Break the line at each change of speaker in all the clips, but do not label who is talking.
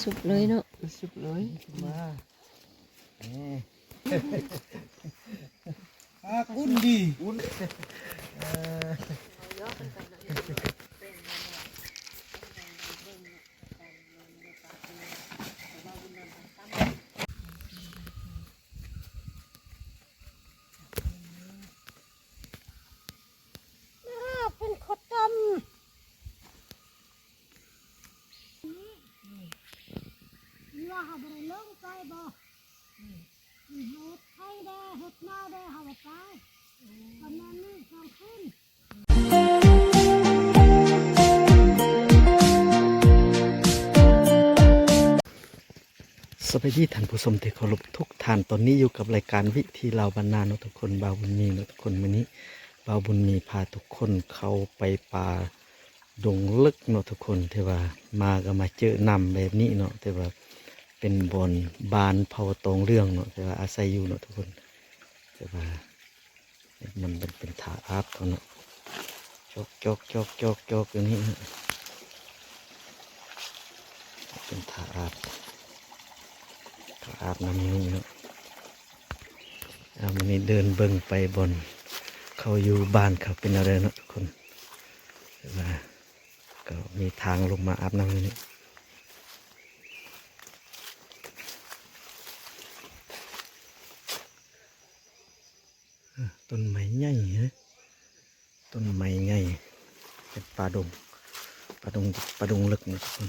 สุกเลยเนาะ
สุกเลยมาอุ่นดีอุ่น
เป็นขดดำว่าหาบริเลิกใจบ่เฮ็ดไทยได้เฮ็ดนาได้หาบ่ไปประมาณนี้สองคืน
สวัสดีท่านผู้ชมที่เคารพทุกท่านตอนนี้อยู่กับรายการวิธีลาวบ้านนาเนาะทุกคนบ่าวบุญมีเนาะทุกคนมื้อนี้บ่าวบุญมีพาทุกคนเข้าไปป่าดงลึกเนาะทุกคนที่ว่ามาก็มาเจอนำแบบนี้เนาะที่ว่าเป็นบอนบานเผาตองเรื่องเนาะที่ว่าอาศัยอยู่เนาะทุกคนที่ว่ามันเป็นถาอาบเขาเนาะจอกอย่างนี้นะเป็นถาอาบน้ำนี่เนาะวันนี้เดินเบิ่งไปบนเขาอยู่บ้านเขาเป็นอะไรเนาะทุกคนว่าก็มีทางลงมาอาบน้ำนี่ต้นไม้ใหญ่ฮะต้นไม้ใหญ่เป็นป่าดงลึกนะทุกคน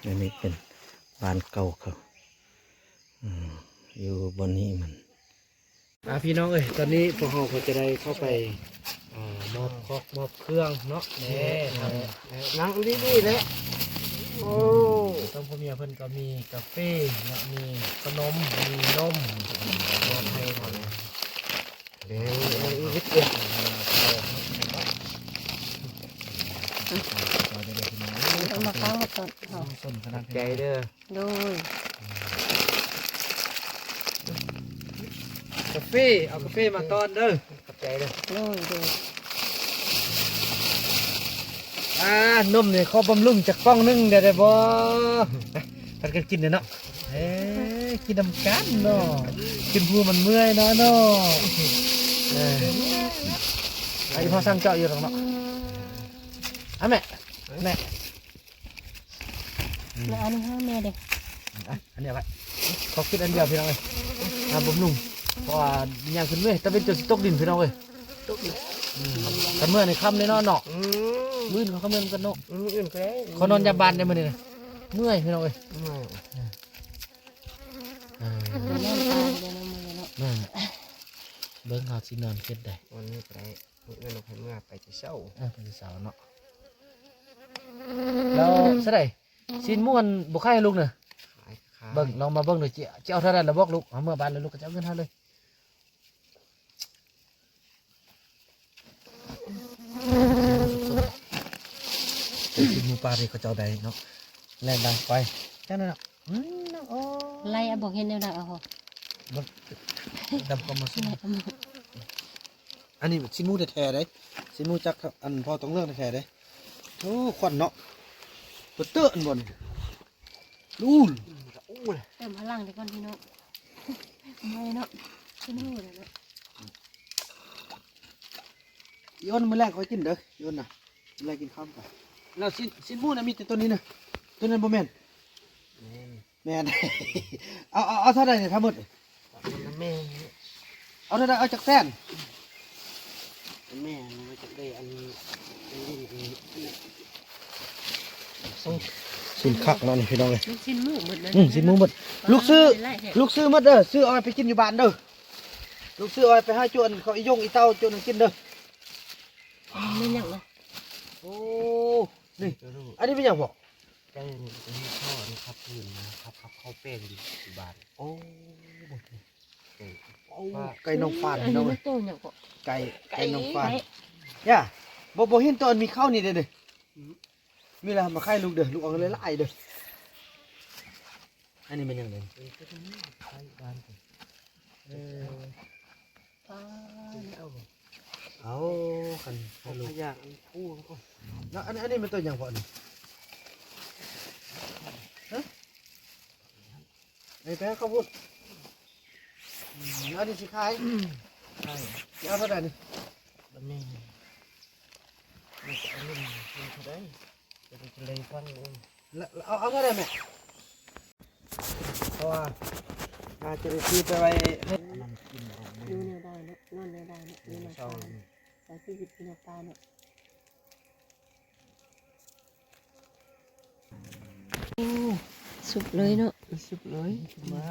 อันนี้เป็นบ้านเก่าเขาอยู่บนนี้มันพี่น้องเอ้ยตอนนี้พวกเราก็จะได้เข้าไปมอบเครื่องเนาะนี่นั่งดีๆเลยโอ้ต้องพ่อเมียเพิ่นก็มีกาแฟและมีขนมมีนมมอบให้ก่อนนะเดี๋ยววิทย์เดียว
เอามาค้างมาก่อนเอา
ต้นขนาดใจเด้อ
โดย
กาแฟเอากาแฟมาตอนเด้อขอบใจเด้อ
โดย
นมเนี่ยเขาบำรุงจากกล้องนึงได้บ่กันกินเนาะกินน้ำกันเนาะกินพูมันเมื่อยเนาะไอ้พ่อสั่งเจาะอยู่ตรงเนาะแม่
แล้วอันนี้ให้แม่เด็ก
อันนี้เอาไว้เขาคิดอันเดียวพี่น้องเลยบำรุงเพราะว่าอย่างขึ้นเว้ยแต่เป็นจุดตกดินพี่น้องเลยกันเมื่อในค่ำในนอนเนาะมื้อเขาเมื่อกันเนาะเขานอนยาบานได้มื้อนี่นะเมื่อยพี่น้องเอ้ยเบิ่งเขาสินอนเก็ดได้
วันนี้ไปเมื่อเราไปเมื่อไปจะเศร้า
ไปเสาเนาะแล้วซะได้สินม่วนบ่ค่ายลูกเน่ะเบิ่งลองมาเบิ่งหน่อยเจ้าเท่านั้นแล้วบอกลูกเอาเมื่อบ้านแล้วลูกก็จะเอาเงินเท่าเลยสินหมูปลาที่เขาเจ้าได้เนาะแรงดังไปแค่นั้นเนาะ
ไล่เอาบอกเห็นแนวใดเอา
ดำก็มาสู้
อันนี้สิมูแท้ๆได้สิมูจักอันพอต้องเรื่องแท้ๆได้โอ้ควันเนาะเปิดเตื้อนบนดู
เติมพลังเดี๋ยวก่อนพี่น้องไม่เนาะขึ้นหูเลยเนาะ
โยนมือแรกไว้กินเด้อโยนน่ะแรกกินข้าวก่อนแล้วสิมูน่ะมีแต่ตัวนี้นะตัวนั้นบ่แม่นแม่นเอาเท่าไหร่เนี่ยทั้งหมด
แม่
เอาเท่าไหร่เอาจากแสน
แม่มันจะได้อันนี้
สินคักนั่นพี่น้องเลย
ลูกชิ้นหมูหมดเลย
สินหมูหมดลูกซื้อหมดเด้อซื้อเอาไปกินอยู่บ้านเด้อลูกซื้อเอาไปให้จวนเขาอียงอีเต้าจวนกินเด้อ
ไม่ยังเลย
โอ้นี่อันนี้เป็นอย่างบอก
ไก่นี่ข้าวนี่ครับพื้นนะครับข้าวแป้งอยู่บ้าน
โอ้ไก่น้องฟานน้องไก่น้องฟานย่าบ่เห็นตัวมีข้าวนี่เด้อมีอะไรมาไข่ลูกเด้อลูกเอาเลยไล่เด้อ อันนี้มันยังไง
ใช้บ้านกัน
เอาคัน
เอา
ลู
ข
ก
ยะคู่ก็
แล้วอันนี้มันตัวอย่างพอนี่ฮะไอ้แป๊ะเขาพูดอันนี้สิขาย
ใช่
สิเอาเท่าไหร่นี่
บันนี้มันจะเล่นมันจะได้จะไปเลยฟังเอง
แล้วเอาเท่าไหร่แม่เพราะว่าน่าจะได้ซื้อไปไว้ให้
มันกินออกมา
ดูแนวได้เนาะนอนแนวได้เนาะมีแนวตาเนาะสายชีวิตมีแนวตาเนาะสุกเลยเนาะ
สุดเลยมา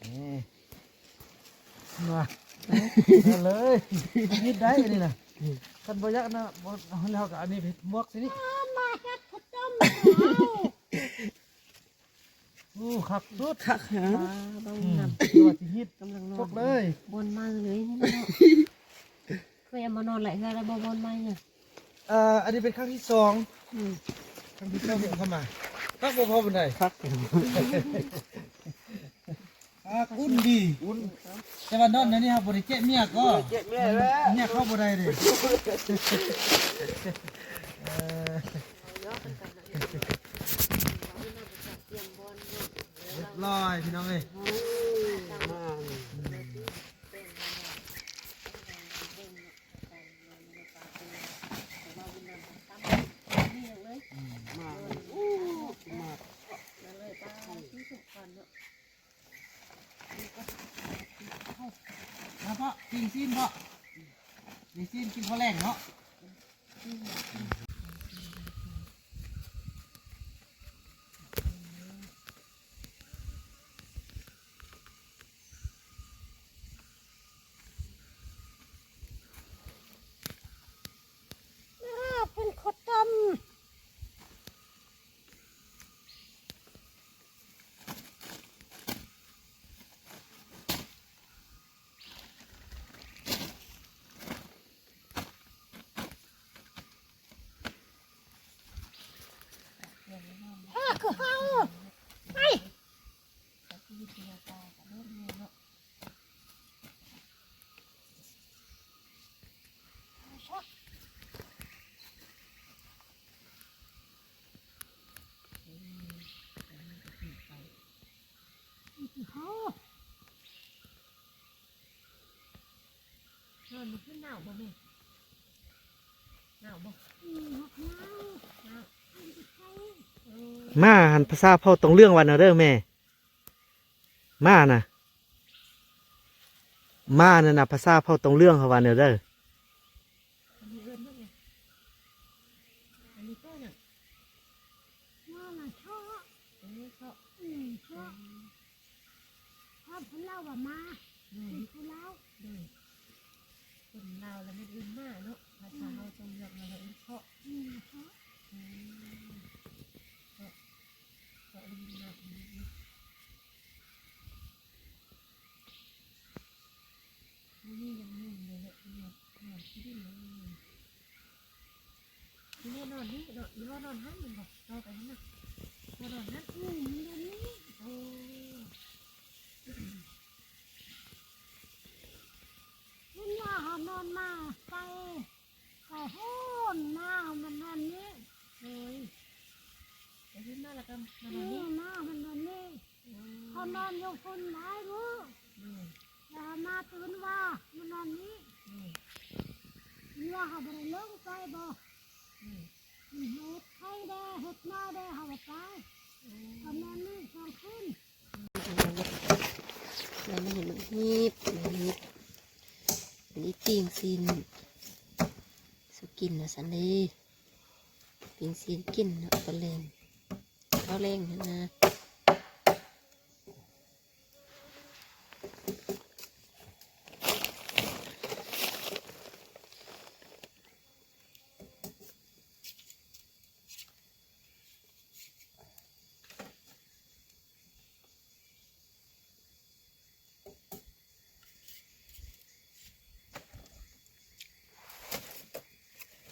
นี่มาเลยยิดได้อันนี้นะท่านบยักนะบแล้วกับอันนี้หมวกสินี่
มาเฮ็ดข้าวต้ม
โอ้ขับสุด
คักหาบ้างน
ตัวที่ฮิต
ำกำลังนอ
พวน กเลย
บนมาเลยนี่เนาะเคยเอามานอนหลายเทื่อแล้วบ่บนมาเนี่ย
อันนี้เป็นครั้งที่สอง
อืม
ครั้งที่สองที่เอาเข้ามาพักบ่พอบันได
พัก
อุ่นดีอุ่นแต่ว่านอนนี่ครับบริเจเมียก็เจเมียแล้วเมียเข้าบ่ได้เลยเรียบร้อยพี่น้องเอ้ยนะพ่อกินซีนพ่อกินซีนกินข้าวแรงเนาะ
เป็นข้าวต้มคือเฮาไปเฮาน
อนมันขึ้นหนาวบ่แม่หนาวบ่
หักน้า
หนาว
มาหันภาษาพ่อตรงเรื่องวันเอาเด้อแม่มานะมานั่นนะภาษาพ่อตรงเรื่องเขาวันเอาเด้อ
อันนี้เอิ้นว่าไงอันนี้ก็เนี่ย
ว่าน่ะชอบ
อันนี้ก็
ชอบชอบคนเล่าว่ามาเป็นคนเล่า
คนลาวแล้วไม่อื่นมากเนาะภาษาเราจงเลือกมาเราอื่นเพาะ
ชอบ
ก็อื่นมากนี่ยังนิ่งเลยเนี่ยนอนที่ดินเลยนี่นอนนี่นอนนี่ว่านอนหันมันบอกนอนไปหันนะว่านอนหัน
เดี๋ยวนี้
โอ้
มันว่าหานอนมาไปโหนมามันนอนนี้
โอ้ยไปขึ้นมาแล้วก็มานอน
นี่
นี่
มามันนอนนี้เขานอนอยู่คนหลายมื้อแล้วมาตื่นว่ามันนอนนี้นี่ว่าเขาบ่ได้ลงไปบ่เฮ็ดไข่แด้เฮ็ดหน้าแด้เขาบ่ไปเขานอนนี่สองคืน
แล้วมันเห็นมันฮีดอันนี้ปิ้งซีนสกินนะสันเลยปิ้งซีนกินเนาะก็เล่นข้าวแรงนะ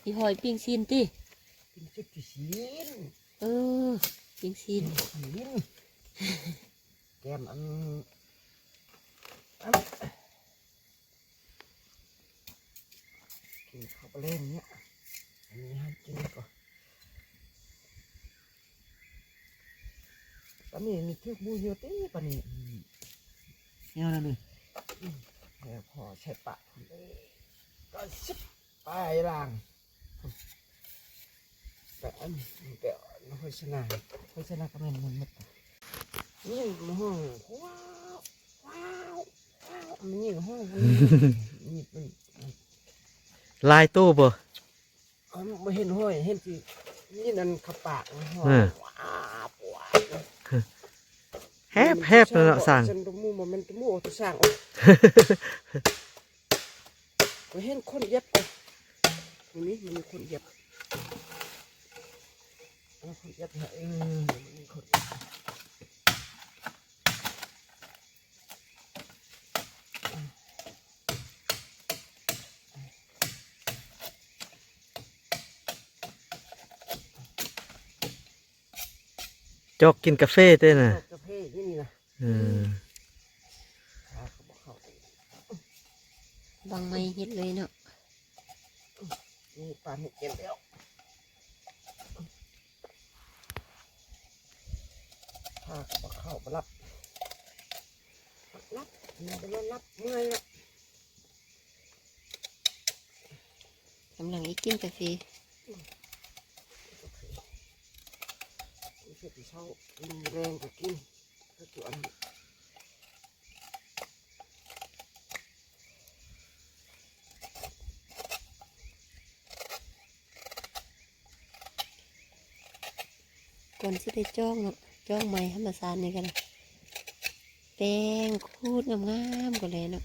อีหอยปิ้งซีนติ
เป็นชุดที่สีน
เออปิ้งซีน
สีน แกมอันกินข้าวปลาเล่นเนี้ยอันนี้ให้กินก่อนตอนนี้มีเทือกบูเยอะตีปะนี่เนี่ยนะนี่แล้วพอใช้ปะก็ชิบไปล่างแต่อันแต่โฆษณาก็ไม่มันมัดนี่มันห้องว้าวว้าวว้าวมันนี่ห้องนี่มัน
ลายตู้บ่
ไม่เห็นห้อยเห็นสินี่นั่นขับปากห้อยว้าวว้าว
แฮบแล้วเนาะสั่ง
ฉันรู้มันมันมูตัวสั่งไม่เห็นคนเย็บตรงนี้มันมีคนเย็บคนเย็บเหรอมีคน
จอกกินกาแฟเต้น่ะ
กาแฟนี่นะ
บางไม่เฮ็ดเลยเนาะ
นี่ปลาเห็ดเย็นแล้วพาเข้ามารับมันจะรับเมื่อยแล้ว
กำลังอีกกินกาแฟ
เสร็จเช้ามีแรงก็กินก็จวน
ก่อนสิได้จ้องเนาะจ้องไม้ธรรมศาสตร์นี่กันนะแป้งคูดงามๆก็เลยเนาะ